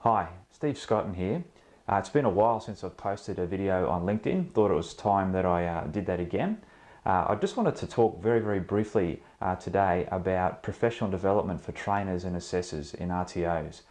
Hi, Steve Scotton here. It's been a while since I've posted a video on LinkedIn. Thought it was time that I did that again. I just wanted to talk very briefly today about professional development for trainers and assessors in RTOs.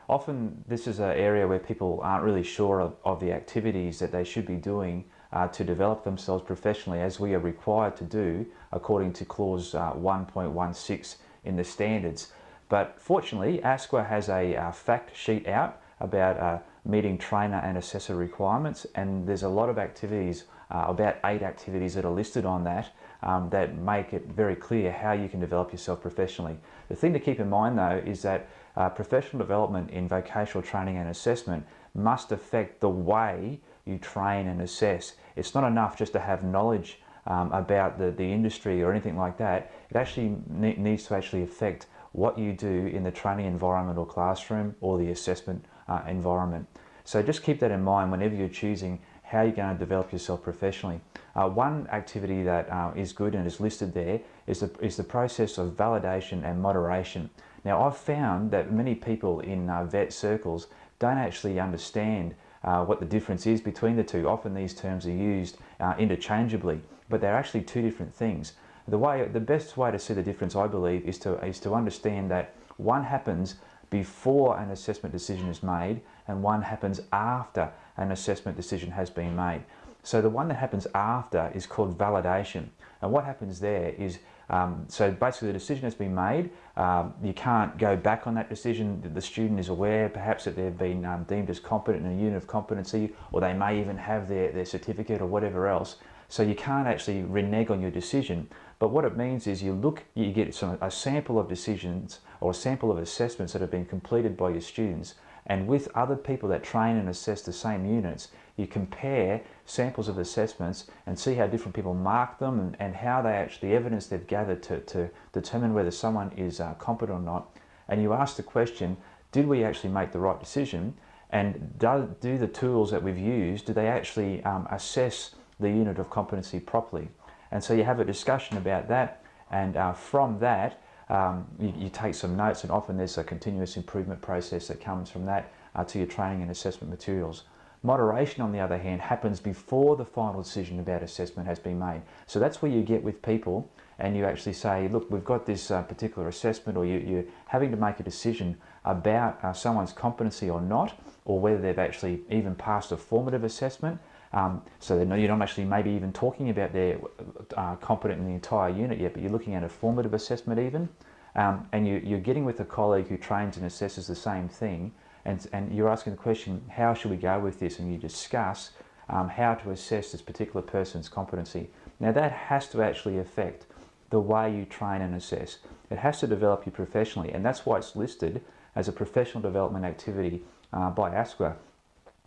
Often this is an area where people aren't really sure of the activities that they should be doing to develop themselves professionally, as we are required to do according to clause 1.16 in the standards. But fortunately, ASQA has a fact sheet out about meeting trainer and assessor requirements, and there's a lot of activities, about 8 activities that are listed on that, that make it very clear how you can develop yourself professionally. The thing to keep in mind though is that professional development in vocational training and assessment must affect the way you train and assess. It's not enough just to have knowledge about the industry or anything like that. It actually needs to actually affect what you do in the training environment or classroom or the assessment environment. So just keep that in mind whenever you're choosing how you're going to develop yourself professionally. One activity that is good and is listed there is the process of validation and moderation. Now, I've found that many people in vet circles don't actually understand what the difference is between the two. Often these terms are used interchangeably, but they're actually two different things. The best way to see the difference, I believe, is to understand that one happens before an assessment decision is made and one happens after an assessment decision has been made. So the one that happens after is called validation. And what happens there is, so basically the decision has been made, you can't go back on that decision. The student is aware perhaps that they've been deemed as competent in a unit of competency, or they may even have their certificate or whatever else. So you can't actually renege on your decision. But what it means is you get a sample of decisions or a sample of assessments that have been completed by your students, and with other people that train and assess the same units, you compare samples of assessments and see how different people mark them and how the evidence they've gathered to determine whether someone is competent or not. And you ask the question, did we actually make the right decision? And do the tools that we've used, do they actually assess the unit of competency properly? And so you have a discussion about that, and from that you take some notes, and often there's a continuous improvement process that comes from that to your training and assessment materials. Moderation, on the other hand, happens before the final decision about assessment has been made. So that's where you get with people and you actually say, look, we've got this particular assessment, or you're having to make a decision about someone's competency or not, or whether they've actually even passed a formative assessment. So you're not actually maybe even talking about their competent in the entire unit yet, but you're looking at a formative assessment even, and you're getting with a colleague who trains and assesses the same thing, and you're asking the question, how should we go with this? And you discuss how to assess this particular person's competency. Now that has to actually affect the way you train and assess. It has to develop you professionally, and that's why it's listed as a professional development activity by ASQA.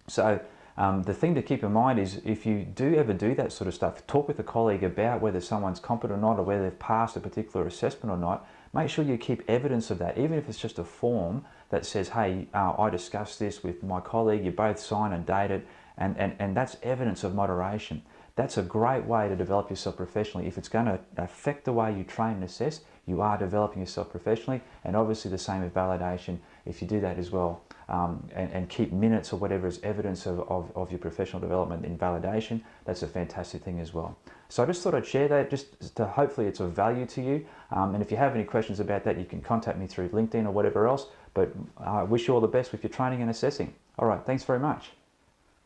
So the thing to keep in mind is, if you do ever do that sort of stuff, talk with a colleague about whether someone's competent or not, or whether they've passed a particular assessment or not. Make sure you keep evidence of that, even if it's just a form that says, hey, I discussed this with my colleague, you both sign and date it, and that's evidence of moderation. That's a great way to develop yourself professionally. If it's going to affect the way you train and assess, you are developing yourself professionally. And obviously the same with validation, if you do that as well, and keep minutes or whatever is evidence of your professional development in validation, that's a fantastic thing as well. So I just thought I'd share that, just to hopefully it's of value to you. And if you have any questions about that, you can contact me through LinkedIn or whatever else. But I wish you all the best with your training and assessing. All right, thanks very much.